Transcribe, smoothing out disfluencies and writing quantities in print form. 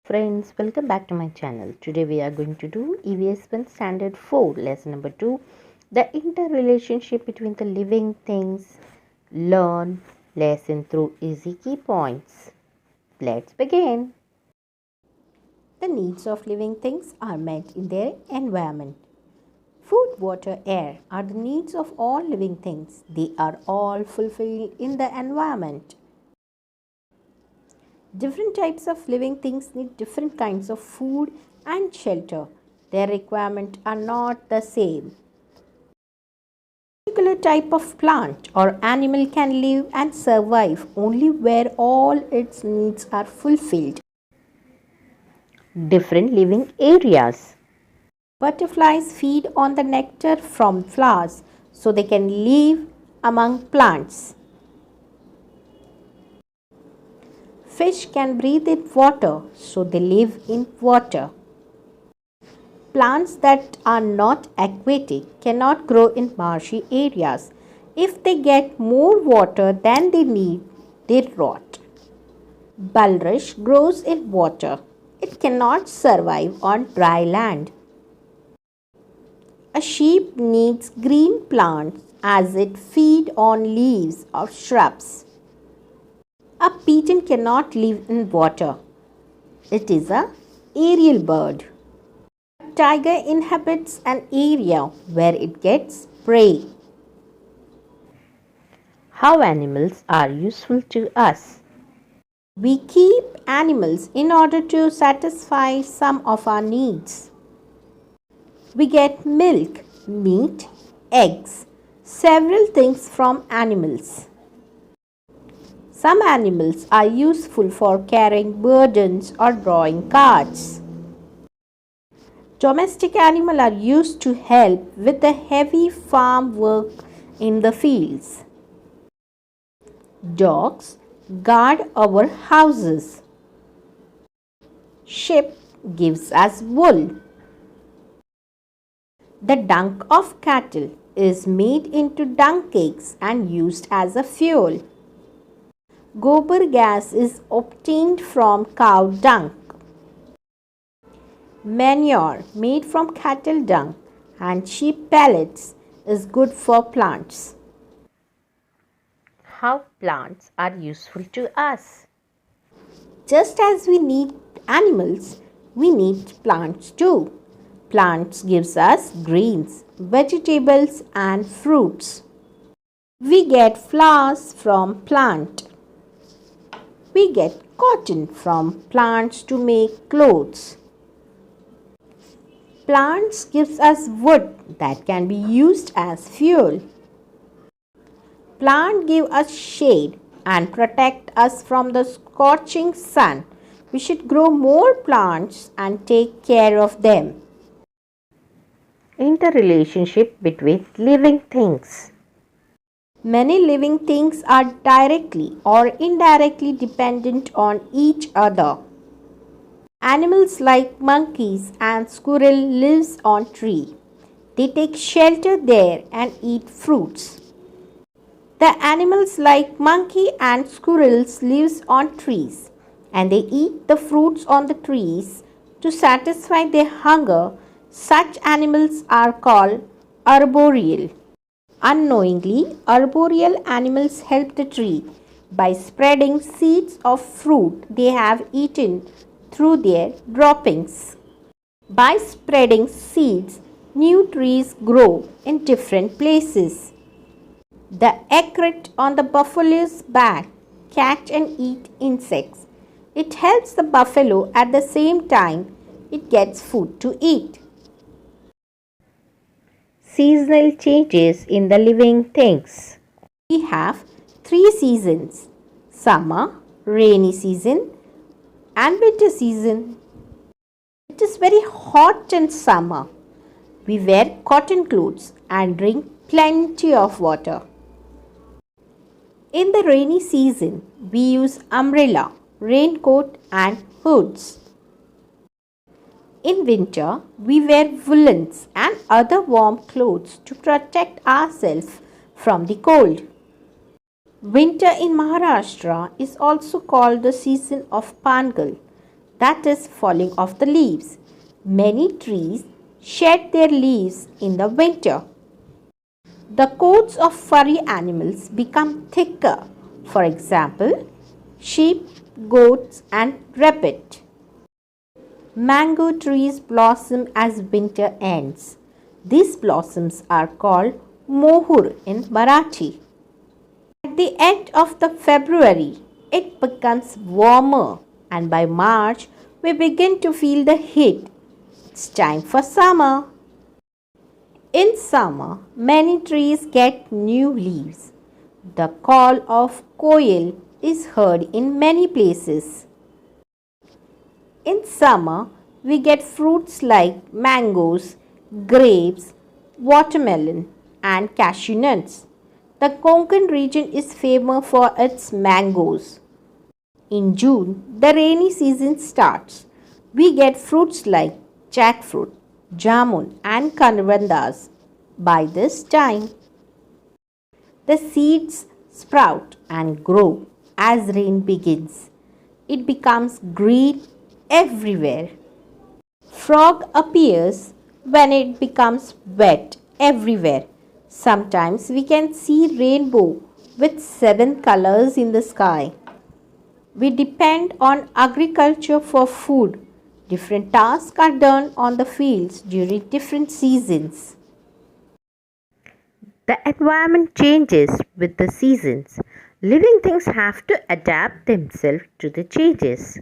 Friends, welcome back to my channel. Today we are going to do EVS 1 Standard 4, lesson number 2, the interrelationship between the living things. Learn lesson through easy key points. Let's begin. The needs of living things are met in their environment. Food, water, air are the needs of all living things. They are all fulfilled in the environment. Different types of living things need different kinds of food and shelter. Their requirements are not the same. A particular type of plant or animal can live and survive only where all its needs are fulfilled. Different living areas. Butterflies feed on the nectar from flowers so they can live among plants. Fish can breathe in water, so they live in water. Plants that are not aquatic cannot grow in marshy areas. If they get more water than they need, they rot. Bulrush grows in water. It cannot survive on dry land. A sheep needs green plants as it feeds on leaves of shrubs. A pigeon cannot live in water. It is an aerial bird. A tiger inhabits an area where it gets prey. How animals are useful to us. We keep animals in order to satisfy some of our needs. We get milk, meat, eggs, several things from animals. Some animals are useful for carrying burdens or drawing carts. Domestic animals are used to help with the heavy farm work in the fields. Dogs guard our houses. Sheep gives us wool. The dung of cattle is made into dung cakes and used as a fuel. Gobar gas is obtained from cow dung. Manure made from cattle dung and sheep pellets is good for plants. How plants are useful to us. Just as we need animals, we need plants too. Plants gives us greens, vegetables and fruits. We get flowers from plant. We get cotton from plants to make clothes. Plants gives us wood that can be used as fuel. Plants give us shade and protect us from the scorching sun. We should grow more plants and take care of them. Interrelationship between living things. Many living things are directly or indirectly dependent on each other. Animals like monkeys and squirrel lives on tree. They take shelter there and eat fruits. The animals like monkey and squirrels lives on trees and they eat the fruits on the trees to satisfy their hunger. Such animals are called arboreal. Unknowingly, arboreal animals help the tree by spreading seeds of fruit they have eaten through their droppings. By spreading seeds, new trees grow in different places. The egret on the buffalo's back catch and eat insects. It helps the buffalo at the same time it gets food to eat. Seasonal changes in the living things. We have 3 seasons: summer, rainy season and winter season. It is very hot in summer. We wear cotton clothes and drink plenty of water. In the rainy season, we use umbrella, raincoat and hoods. In winter, we wear woolens and other warm clothes to protect ourselves from the cold. Winter in Maharashtra is also called the season of Pangal, that is, falling of the leaves. Many trees shed their leaves in the winter. The coats of furry animals become thicker, for example, sheep, goats, and rabbit. Mango trees blossom as winter ends. These blossoms are called mohur in Marathi. At the end of the February, it becomes warmer, and by March, we begin to feel the heat. It's time for summer. In summer, many trees get new leaves. The call of koel is heard in many places. In summer, we get fruits like mangoes, grapes, watermelon, and cashew nuts. The Konkan region is famous for its mangoes. In June, the rainy season starts. We get fruits like jackfruit, jamun, and karvandas. By this time, the seeds sprout and grow as rain begins. It becomes green everywhere. Frog appears when it becomes wet everywhere. Sometimes we can see rainbow with 7 colors in the sky. We depend on agriculture for food. Different tasks are done on the fields during different seasons. The environment changes with the seasons. Living things have to adapt themselves to the changes.